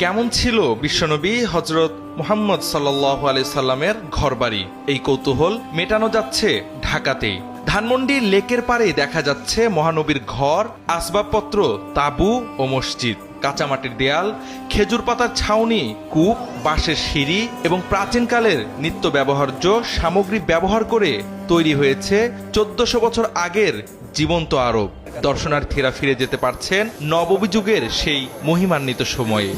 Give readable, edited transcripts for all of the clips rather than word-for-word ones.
কেমন ছিল বিশ্বনবী হযরত মুহাম্মদ সাল্লাল্লাহু আলাইহি সাল্লামের ঘরবাড়ি, এই কৌতূহল মেটানো যাচ্ছে ঢাকাতেই। ধানমন্ডি লেকের পাড়ে দেখা যাচ্ছে মহানবীর ঘর, আসবাবপত্র, তাঁবু ও মসজিদ। কাঁচামাটির দেয়াল, খেজুর পাতার ছাউনি, কূপ, বাঁশের সিঁড়ি এবং প্রাচীনকালের নিত্য ব্যবহার্য সামগ্রী ব্যবহার করে তৈরি হয়েছে 1400 বছর আগের জীবন্ত আরব। দর্শনার্থীরা ফিরে যেতে পারছেন নববী যুগের সেই মহিমান্বিত সময়ে।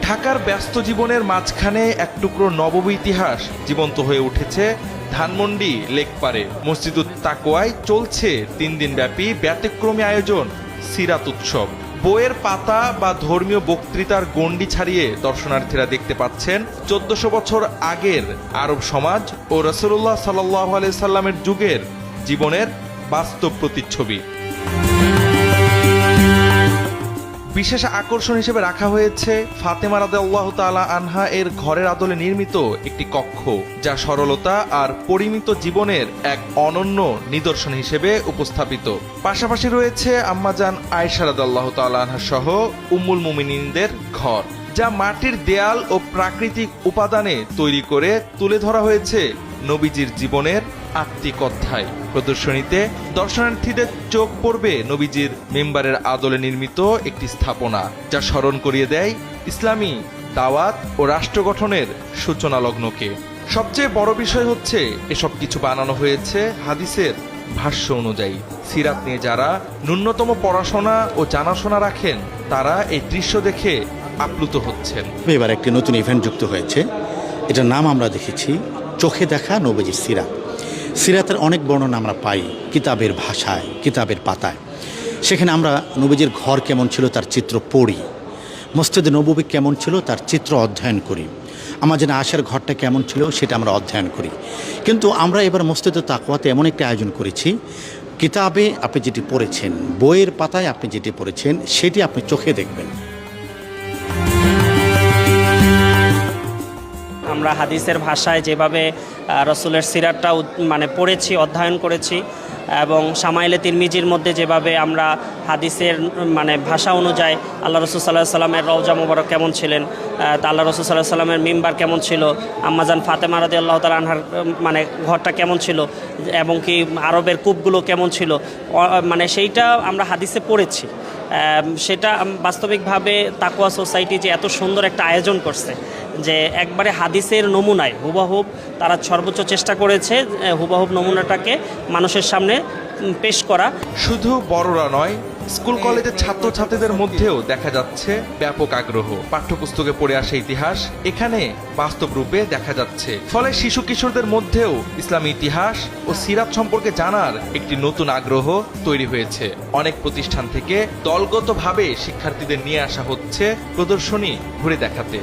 ঢাকার ব্যস্ত জীবনের মাঝখানে এক টুকরো নববী ইতিহাস জীবন্ত হয়ে উঠেছে ধানমন্ডি লেকপাড়ে। মসজিদুত তাকওয়ায় চলছে 3 দিন ব্যাপী ব্যতিক্রমী আয়োজন সিরাত উৎসব। বইয়ের পাতা বা ধর্মীয় বক্তৃতার গণ্ডি ছাড়িয়ে দর্শনার্থীরা দেখতে পাচ্ছেন 1400 বছর আগের আরব সমাজ ও রাসূলুল্লাহ সাল্লাল্লাহু আলাইহি সাল্লামের যুগের জীবনের বাস্তব প্রতিচ্ছবি। বিশেষ আকর্ষণ হিসেবে রাখা হয়েছে ফাতেমা রাদিয়াল্লাহু তাআলা আনহা এর ঘরের আদলে নির্মিত একটি কক্ষ, যা সরলতা আর পরিমিত জীবনের এক অনন্য নিদর্শন হিসেবে উপস্থাপিত। পাশাপাশি রয়েছে আম্মাজান আয়েশা রাদিয়াল্লাহু তাআলা আনহা সহ উম্মুল মুমিনিনদের ঘর, যা মাটির দেয়াল ও প্রাকৃতিক উপাদানে তৈরি করে তুলে ধরা হয়েছে নবীজির জীবনের আত্মিক অধ্যায়। প্রদর্শনীতে দর্শনার্থীদের চোখ পড়বে নবীজির মেম্বারের আদলে নির্মিত একটি স্থাপনা, যা স্মরণ করিয়ে দেয় ইসলামী দাওয়াত ও রাষ্ট্র গঠনের সূচনা লগ্নকে। সবচেয়ে বড় বিষয় হচ্ছে এসব কিছু বানানো হয়েছে হাদিসের ভাষ্য অনুযায়ী। সিরাত নিয়ে যারা ন্যূনতম পড়াশোনা ও জানাশোনা রাখেন, তারা এই দৃশ্য দেখে আপ্লুত হচ্ছেন। এবার একটি নতুন ইভেন্ট যুক্ত হয়েছে, এটার নাম আমরা দেখেছি চোখে দেখা নবীজির সিরাত। সিরাতের অনেক বর্ণনা আমরা পাই কিতাবের ভাষায়, কিতাবের পাতায়। সেখানে আমরা নবীজির ঘর কেমন ছিল তার চিত্র পড়ি, মসজিদে নববী কেমন ছিল তার চিত্র অধ্যয়ন করি, আমাদের আয়েশার ঘরটা কেমন ছিল সেটা আমরা অধ্যয়ন করি। কিন্তু আমরা এবার মসজিদে তাকওয়াতে এমন একটি আয়োজন করেছি, কিতাবে আপনি যেটি পড়েছেন, বইয়ের পাতায় আপনি যেটি পড়েছেন, সেটি আপনি চোখে দেখবেন। আমরা হাদিসের ভাষায় যেভাবে রসুলের সিরাতটা পড়েছি, অধ্যয়ন করেছি, এবং শামাইলে তিরমিজির মধ্যে যেভাবে আমরা হাদিসের ভাষা অনুযায়ী আল্লাহ রসুল সাল্লাল্লাহু সাল্লামের রওজা মুবারক কেমন ছিলেন, তা আল্লাহ রসুল সাল্লাল্লাহু সাল্লামের মিম্বার কেমন ছিল, আম্মাজান ফাতেমা রাদিয়াল্লাহু তাআলা আনহার ঘরটা কেমন ছিল, এবং কি আরবের কূপগুলো কেমন ছিল, সেইটা আমরা হাদিসে পড়েছি। সেটা বাস্তবিকভাবে তাকওয়া সোসাইটি যে এত সুন্দর একটা আয়োজন করছে, যে একবারে হাদিসের নমুনায় হুবহুব তারা সর্বোচ্চ চেষ্টা করেছে হুবহুব নমুনাটাকে মানুষের সামনে পেশ করা। শুধু বড়রা নয়, স্কুল কলেজের ছাত্রছাত্রীদের মধ্যেও দেখা যাচ্ছে ব্যাপক আগ্রহ। পাঠ্যপুস্তকে পড়ে আসা ইতিহাস এখানে বাস্তব রূপে দেখা যাচ্ছে। ফলে শিশু কিশোরদের মধ্যেও ইসলামী ইতিহাস ও সিরাত সম্পর্কে জানার একটি নতুন আগ্রহ তৈরি হয়েছে। অনেক প্রতিষ্ঠান থেকে দলগতভাবে শিক্ষার্থীদের নিয়ে আসা হচ্ছে প্রদর্শনী ঘুরে দেখাতে।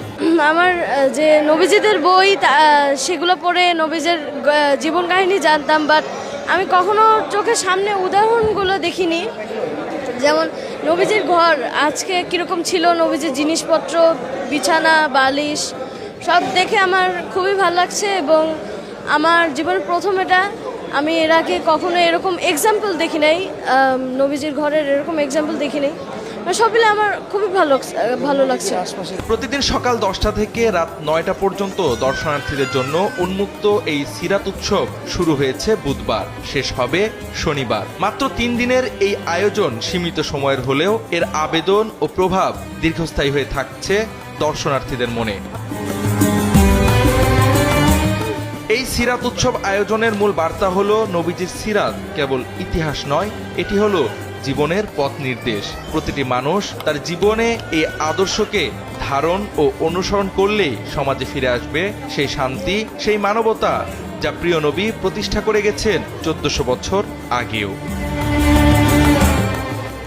আমার যে নবীজিদের বই সেগুলো পড়ে নবীজের জীবন কাহিনী জানতাম, বাট আমি কখনো চোখের সামনে উদাহরণগুলো দেখিনি। যেমন নবীজির ঘর আজকে কীরকম ছিল, নবীজির জিনিসপত্র, বিছানা, বালিশ সব দেখে আমার খুবই ভালো লাগছে। এবং আমার জীবনের প্রথম এটা, আমি এর আগে কখনো এরকম এক্সাম্পল দেখি নাই, নবীজির ঘরের এরকম এক্সাম্পল দেখি নাই। সব মিলে আমার খুবই ভালো লাগছে। প্রতিদিন সকাল 10টা থেকে রাত 9টা পর্যন্ত দর্শনার্থীদের জন্য উন্মুক্ত এই সিরাত উৎসব শুরু হয়েছে বুধবার, শেষ হবে শনিবার। মাত্র 3 দিনের এই আয়োজন সীমিত সময়ের হলেও এর আবেদন ও প্রভাব দীর্ঘস্থায়ী হয়ে থাকছে দর্শনার্থীদের মনে। এই সিরাত উৎসব আয়োজনের মূল বার্তা হলো নবীজির সিরাত কেবল ইতিহাস নয়, এটি হলো জীবনের পথ নির্দেশ। প্রতিটি মানুষ তার জীবনে এই আদর্শকে ধারণ ও অনুসরণ করলেই সমাজে ফিরে আসবে সেই শান্তি, সেই মানবতা, যা প্রিয় নবী প্রতিষ্ঠা করে গেছেন 1400 বছর আগেও।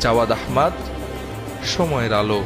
জাওয়াদ আহমদ, সময়ের আলো।